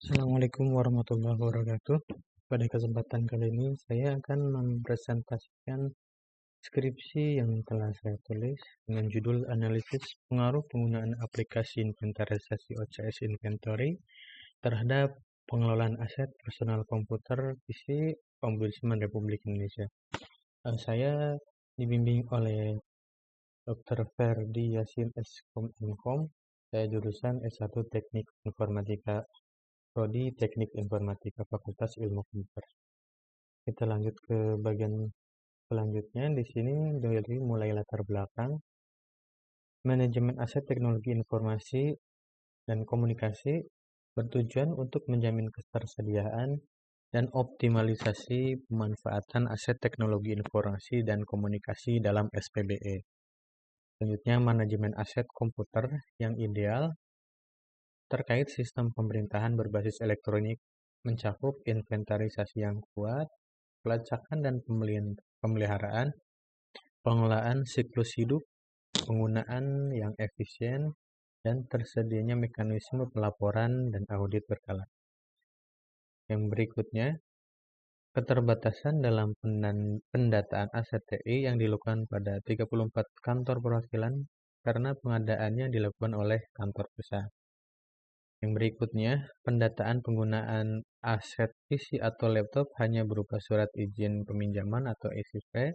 Assalamualaikum warahmatullahi wabarakatuh. Pada kesempatan kali ini saya akan mempresentasikan skripsi yang telah saya tulis dengan judul Analisis Pengaruh Penggunaan Aplikasi Inventarisasi OCS Inventory terhadap Pengelolaan Aset Personal Komputer PC Ombudsman Republik Indonesia. Saya dibimbing oleh Dr. Ferdi Yasin S.Com. Saya jurusan S1 Teknik Informatika Prodi Teknik Informatika Fakultas Ilmu Komputer. Kita lanjut ke bagian selanjutnya. Di sini dari mulai latar belakang, manajemen aset teknologi informasi dan komunikasi bertujuan untuk menjamin ketersediaan dan optimalisasi pemanfaatan aset teknologi informasi dan komunikasi dalam SPBE. Selanjutnya, manajemen aset komputer yang ideal terkait sistem pemerintahan berbasis elektronik mencakup inventarisasi yang kuat, pelacakan dan pemeliharaan, pengelolaan siklus hidup, penggunaan yang efisien, dan tersedianya mekanisme pelaporan dan audit berkala. Yang berikutnya, keterbatasan dalam pendataan aset TI yang dilakukan pada 34 kantor perwakilan karena pengadaannya dilakukan oleh kantor pusat. Yang berikutnya, pendataan penggunaan aset PC atau laptop hanya berupa surat izin peminjaman atau SIP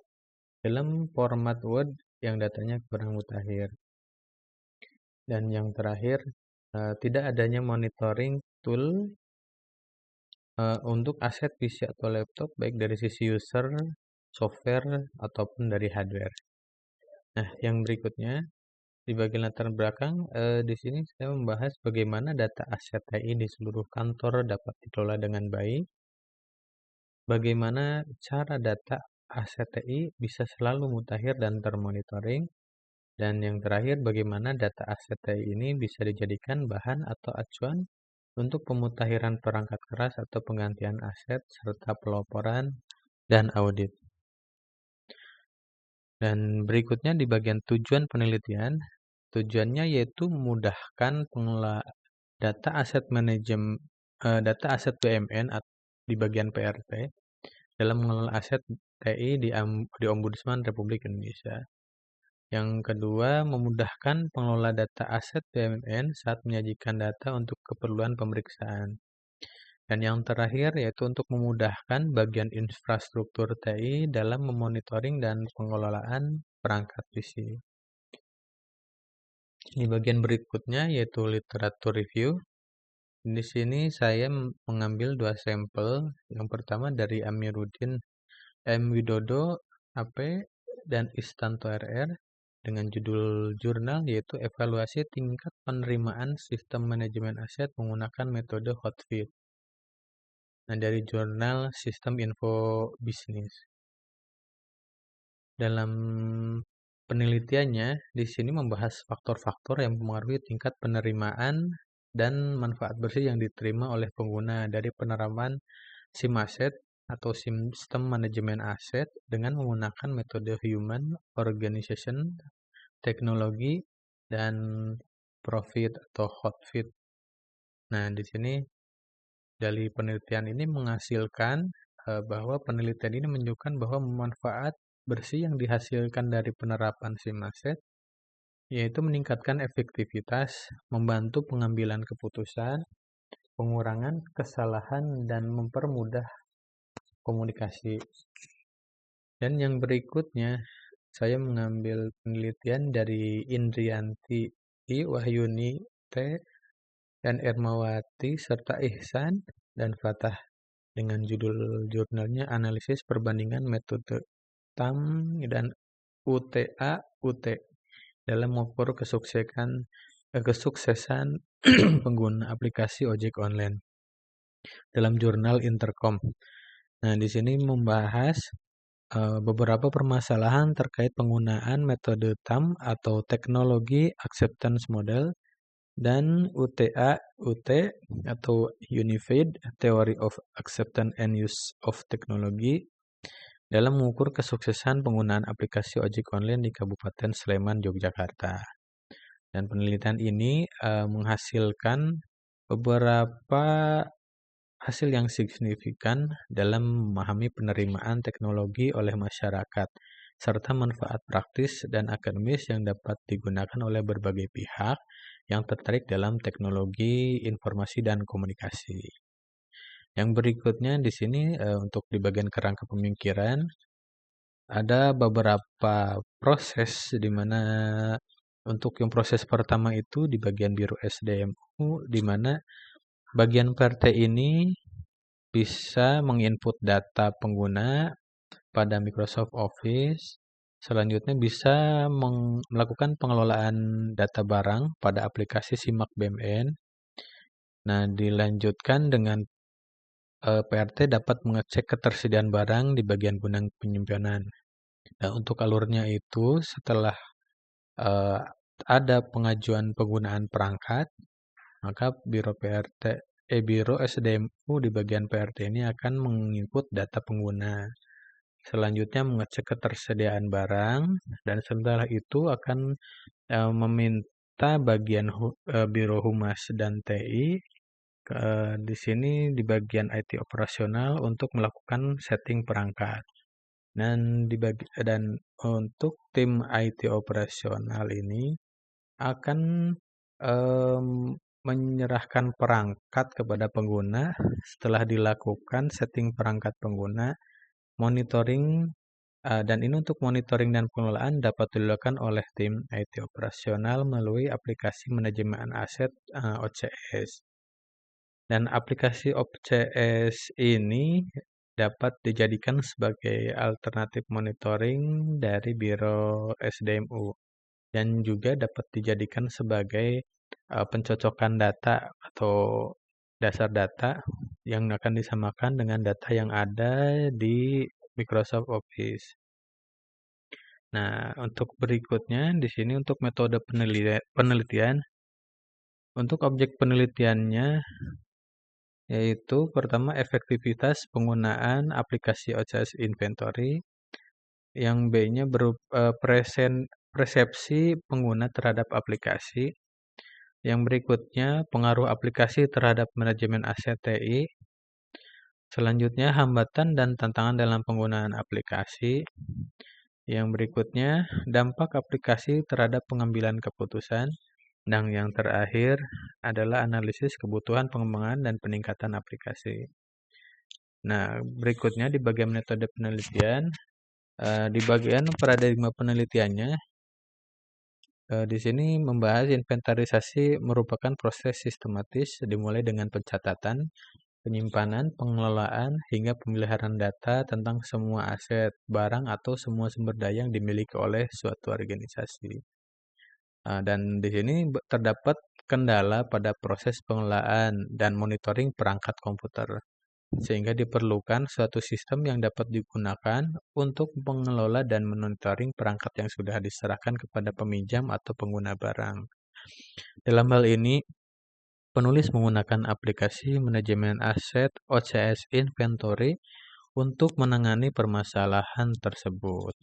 dalam format Word yang datanya kurang mutakhir. Dan yang terakhir, tidak adanya monitoring tool untuk aset PC atau laptop baik dari sisi user, software, ataupun dari hardware. Nah, yang berikutnya di bagian latar belakang, di sini saya membahas bagaimana data aset TI di seluruh kantor dapat dikelola dengan baik, bagaimana cara data aset TI bisa selalu mutakhir dan termonitoring, dan yang terakhir bagaimana data aset TI ini bisa dijadikan bahan atau acuan untuk pemutakhiran perangkat keras atau penggantian aset serta pelaporan dan audit. Dan berikutnya di bagian tujuan penelitian, tujuannya yaitu memudahkan pengelola data aset data aset BUMN di bagian PRT dalam mengelola aset TI di Ombudsman Republik Indonesia. Yang kedua, memudahkan pengelola data aset BUMN saat menyajikan data untuk keperluan pemeriksaan. Dan yang terakhir yaitu untuk memudahkan bagian infrastruktur TI dalam memonitoring dan pengelolaan perangkat PC. Di bagian berikutnya yaitu literatur review. Di sini saya mengambil 2 sampel. Yang pertama dari Amiruddin M. Widodo, AP, dan Istanto RR dengan judul jurnal yaitu Evaluasi Tingkat Penerimaan Sistem Manajemen Aset Menggunakan Metode Hotfit. Nah, dari jurnal Sistem Info Bisnis. Dalam penelitiannya, di sini membahas faktor-faktor yang mempengaruhi tingkat penerimaan dan manfaat bersih yang diterima oleh pengguna dari penerapan SIM aset atau sistem manajemen aset dengan menggunakan metode human organization, teknologi, dan profit atau hotfit. Nah, di sini dari penelitian ini menghasilkan bahwa penelitian ini menunjukkan bahwa manfaat bersih yang dihasilkan dari penerapan SIM aset yaitu meningkatkan efektivitas, membantu pengambilan keputusan, pengurangan kesalahan, dan mempermudah komunikasi. Dan yang berikutnya, saya mengambil penelitian dari Indrianti I, Wahyuni T, dan Ermawati, serta Ihsan dan Fatah dengan judul jurnalnya Analisis Perbandingan Metode TAM dan UTA-UT dalam mengukur kesuksesan pengguna aplikasi ojek online dalam jurnal Intercom. Nah, di sini membahas beberapa permasalahan terkait penggunaan metode TAM atau Teknologi Acceptance Model dan UTA-UT atau Unified Theory of Acceptance and Use of Technology dalam mengukur kesuksesan penggunaan aplikasi ojek online di Kabupaten Sleman, Yogyakarta. Dan penelitian ini menghasilkan beberapa hasil yang signifikan dalam memahami penerimaan teknologi oleh masyarakat, serta manfaat praktis dan akademis yang dapat digunakan oleh berbagai pihak yang tertarik dalam teknologi informasi dan komunikasi. Yang berikutnya di sini untuk di bagian kerangka pemikiran ada beberapa proses di mana untuk yang proses pertama itu di bagian Biro SDMU di mana bagian PRT ini bisa menginput data pengguna pada Microsoft Office. Selanjutnya bisa melakukan pengelolaan data barang pada aplikasi Simak BMN. Nah, dilanjutkan dengan PRT dapat mengecek ketersediaan barang di bagian gudang penyimpanan. Nah, untuk alurnya itu setelah ada pengajuan penggunaan perangkat, maka Biro SDMU di bagian PRT ini akan menginput data pengguna. Selanjutnya mengecek ketersediaan barang dan setelah itu akan meminta bagian Biro Humas dan TI di sini di bagian IT operasional untuk melakukan setting perangkat. Dan untuk tim IT operasional ini akan menyerahkan perangkat kepada pengguna setelah dilakukan setting perangkat pengguna, monitoring, dan ini untuk monitoring dan pengelolaan dapat dilakukan oleh tim IT operasional melalui aplikasi manajemen aset OCS. Dan aplikasi OCS ini dapat dijadikan sebagai alternatif monitoring dari Biro SDMU dan juga dapat dijadikan sebagai pencocokan data atau dasar data yang akan disamakan dengan data yang ada di Microsoft Office. Nah, untuk berikutnya di sini untuk metode penelitian. Untuk objek penelitiannya yaitu pertama efektivitas penggunaan aplikasi OCS Inventory, yang B-nya berupa persepsi pengguna terhadap aplikasi. Yang berikutnya pengaruh aplikasi terhadap manajemen aset TI. Selanjutnya hambatan dan tantangan dalam penggunaan aplikasi. Yang berikutnya dampak aplikasi terhadap pengambilan keputusan. Dan yang terakhir adalah analisis kebutuhan pengembangan dan peningkatan aplikasi. Nah, berikutnya di bagian metode penelitian, di bagian paradigma penelitiannya, di sini membahas inventarisasi merupakan proses sistematis dimulai dengan pencatatan, penyimpanan, pengelolaan, hingga pemeliharaan data tentang semua aset, barang, atau semua sumber daya yang dimiliki oleh suatu organisasi. Dan di sini terdapat kendala pada proses pengelolaan dan monitoring perangkat komputer, sehingga diperlukan suatu sistem yang dapat digunakan untuk mengelola dan monitoring perangkat yang sudah diserahkan kepada peminjam atau pengguna barang. Dalam hal ini, penulis menggunakan aplikasi manajemen aset OCS Inventory untuk menangani permasalahan tersebut.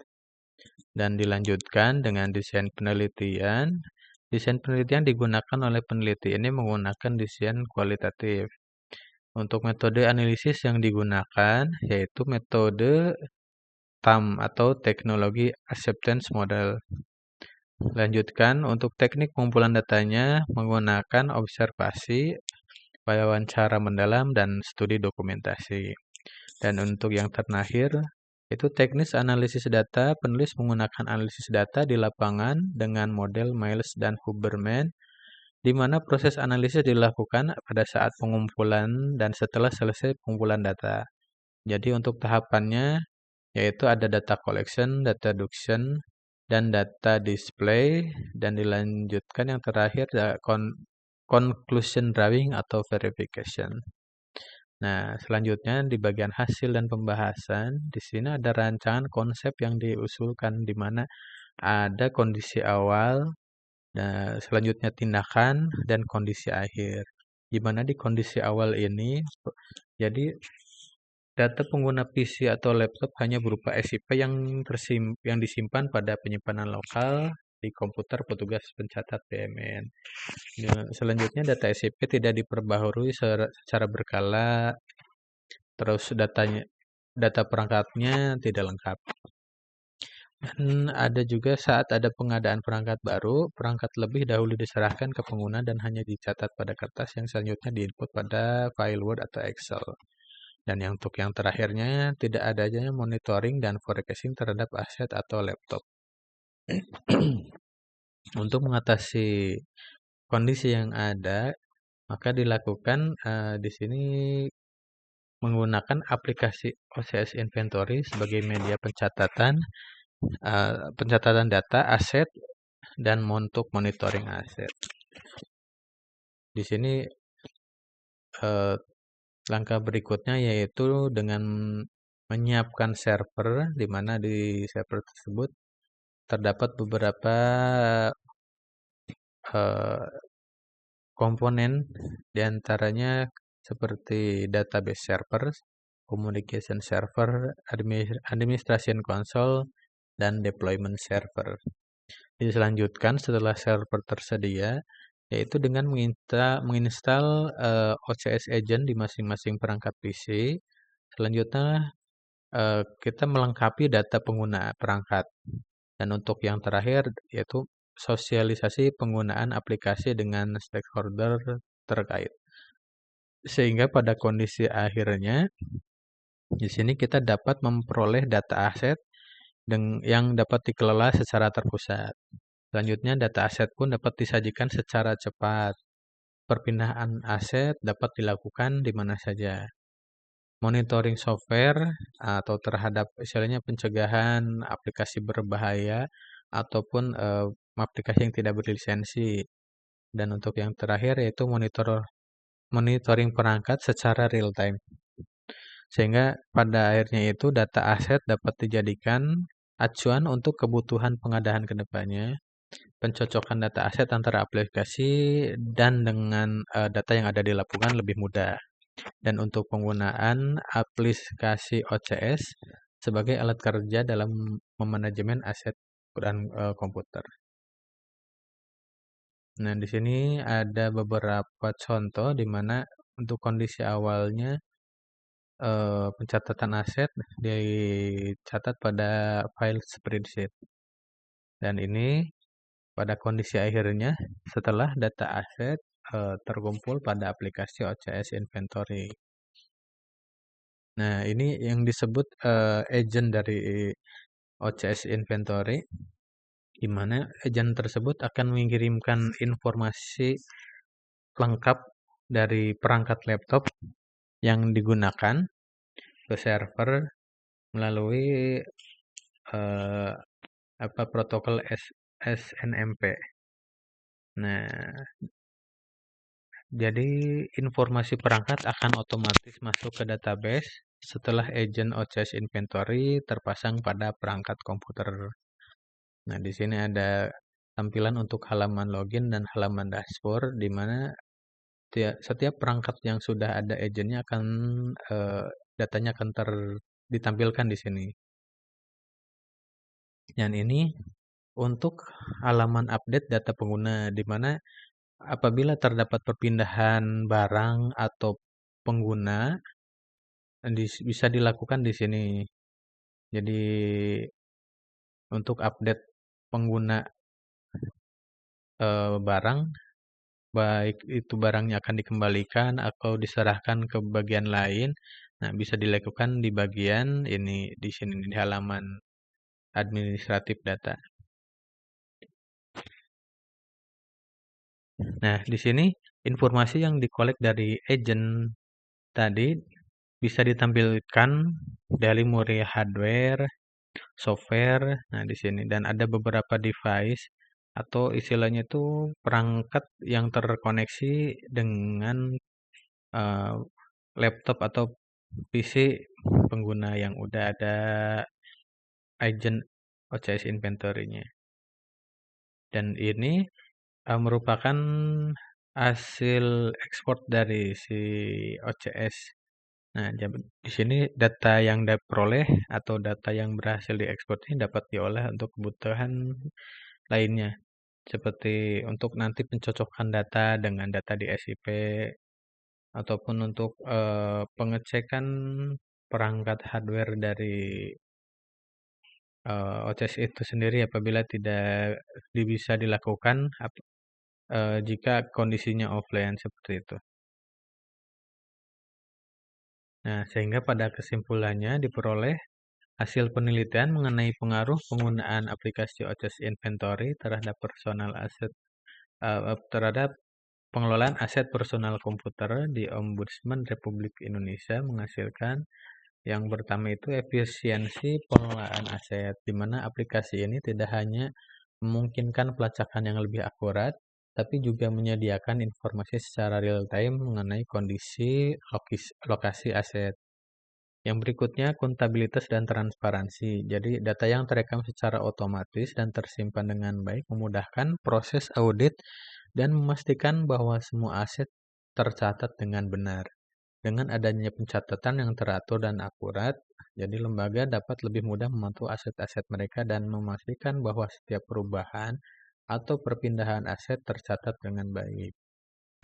Dan dilanjutkan dengan desain penelitian. Desain penelitian digunakan oleh peneliti ini menggunakan desain kualitatif. Untuk metode analisis yang digunakan yaitu metode TAM atau Teknologi Acceptance Model. Lanjutkan, untuk teknik pengumpulan datanya menggunakan observasi, wawancara mendalam, dan studi dokumentasi. Dan untuk yang terakhir, itu teknis analisis data. Penulis menggunakan analisis data di lapangan dengan model Miles dan Huberman, di mana proses analisis dilakukan pada saat pengumpulan dan setelah selesai pengumpulan data. Jadi untuk tahapannya yaitu ada data collection, data deduction, dan data display, dan dilanjutkan yang terakhir conclusion drawing atau verification. Nah, selanjutnya di bagian hasil dan pembahasan, di sini ada rancangan konsep yang diusulkan di mana ada kondisi awal, nah, selanjutnya tindakan, dan kondisi akhir. Di mana di kondisi awal ini, jadi data pengguna PC atau laptop hanya berupa SIP yang disimpan pada penyimpanan lokal di komputer petugas pencatat BMN. Selanjutnya data SIP tidak diperbaharui secara berkala terus data perangkatnya tidak lengkap. Dan ada juga saat ada pengadaan perangkat baru, perangkat lebih dahulu diserahkan ke pengguna dan hanya dicatat pada kertas yang selanjutnya diinput pada file Word atau Excel. Dan untuk yang terakhirnya, tidak adanya monitoring dan forecasting terhadap aset atau laptop. Untuk mengatasi kondisi yang ada, maka dilakukan di sini menggunakan aplikasi OCS Inventory sebagai media pencatatan data aset dan untuk monitoring aset. Di sini langkah berikutnya yaitu dengan menyiapkan server, di mana di server tersebut terdapat beberapa komponen, diantaranya seperti database server, communication server, administration console, dan deployment server. Dilanjutkan setelah server tersedia, yaitu dengan menginstal OCS Agent di masing-masing perangkat PC. Selanjutnya kita melengkapi data pengguna perangkat. Dan untuk yang terakhir yaitu sosialisasi penggunaan aplikasi dengan stakeholder terkait. Sehingga pada kondisi akhirnya di sini kita dapat memperoleh data aset yang dapat dikelola secara terpusat. Selanjutnya data aset pun dapat disajikan secara cepat. Perpindahan aset dapat dilakukan di mana saja. Monitoring software atau terhadap istilahnya pencegahan aplikasi berbahaya ataupun aplikasi yang tidak berlisensi. Dan untuk yang terakhir yaitu monitoring perangkat secara real time. Sehingga pada akhirnya itu data aset dapat dijadikan acuan untuk kebutuhan pengadaan ke depannya. Pencocokan data aset antara aplikasi dan dengan data yang ada di lapangan lebih mudah. Dan untuk penggunaan aplikasi OCS sebagai alat kerja dalam memanajemen aset dan komputer. Nah, di sini ada beberapa contoh di mana untuk kondisi awalnya pencatatan aset dicatat pada file spreadsheet. Dan ini pada kondisi akhirnya setelah data aset terkumpul pada aplikasi OCS Inventory. Nah, ini yang disebut agent dari OCS Inventory, di mana agent tersebut akan mengirimkan informasi lengkap dari perangkat laptop yang digunakan ke server melalui protokol SNMP. Nah, jadi informasi perangkat akan otomatis masuk ke database setelah agent OCS Inventory terpasang pada perangkat komputer. Nah, di sini ada tampilan untuk halaman login dan halaman dashboard, di mana setiap perangkat yang sudah ada agentnya akan datanya akan ditampilkan di sini. Dan ini untuk halaman update data pengguna, di mana apabila terdapat perpindahan barang atau pengguna bisa dilakukan di sini. Jadi untuk update pengguna barang, baik itu barangnya akan dikembalikan atau diserahkan ke bagian lain, nah bisa dilakukan di bagian ini di sini di halaman administratif data. Nah, di sini informasi yang dikolek dari agent tadi bisa ditampilkan dari mulai hardware, software, nah di sini dan ada beberapa device atau istilahnya itu perangkat yang terkoneksi dengan laptop atau PC pengguna yang udah ada agent OCS Inventory-nya. Dan ini merupakan hasil ekspor dari si OCS. Nah, di sini data yang diperoleh atau data yang berhasil diekspor ini dapat diolah untuk kebutuhan lainnya, seperti untuk nanti pencocokan data dengan data di SIP ataupun untuk pengecekan perangkat hardware dari OCS itu sendiri apabila tidak bisa dilakukan jika kondisinya offline seperti itu. Nah, sehingga pada kesimpulannya diperoleh hasil penelitian mengenai pengaruh penggunaan aplikasi OCS Inventory terhadap personal aset terhadap pengelolaan aset personal komputer di Ombudsman Republik Indonesia menghasilkan yang pertama itu efisiensi pengelolaan aset, di mana aplikasi ini tidak hanya memungkinkan pelacakan yang lebih akurat, tapi juga menyediakan informasi secara real time mengenai kondisi lokasi aset. Yang berikutnya, akuntabilitas dan transparansi. Jadi, data yang terekam secara otomatis dan tersimpan dengan baik memudahkan proses audit dan memastikan bahwa semua aset tercatat dengan benar. Dengan adanya pencatatan yang teratur dan akurat, jadi lembaga dapat lebih mudah memantau aset-aset mereka dan memastikan bahwa setiap perubahan atau perpindahan aset tercatat dengan baik.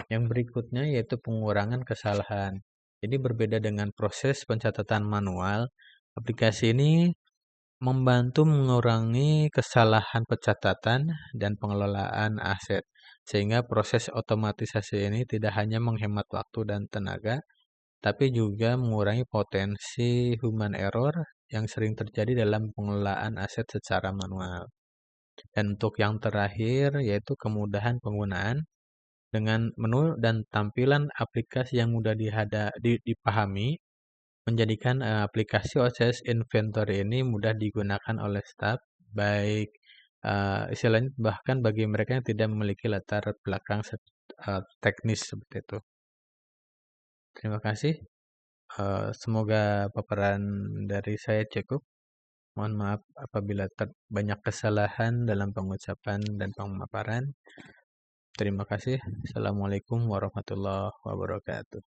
Yang berikutnya yaitu pengurangan kesalahan. Jadi berbeda dengan proses pencatatan manual, aplikasi ini membantu mengurangi kesalahan pencatatan dan pengelolaan aset, sehingga proses otomatisasi ini tidak hanya menghemat waktu dan tenaga, tapi juga mengurangi potensi human error yang sering terjadi dalam pengelolaan aset secara manual. Dan untuk yang terakhir yaitu kemudahan penggunaan dengan menu dan tampilan aplikasi yang mudah dipahami menjadikan aplikasi OCS Inventory ini mudah digunakan oleh staf, baik istilahnya bahkan bagi mereka yang tidak memiliki latar belakang teknis seperti itu. Terima kasih. Semoga paparan dari saya cukup. Mohon maaf apabila banyak kesalahan dalam pengucapan dan pemaparan. Terima kasih. Assalamualaikum warahmatullahi wabarakatuh.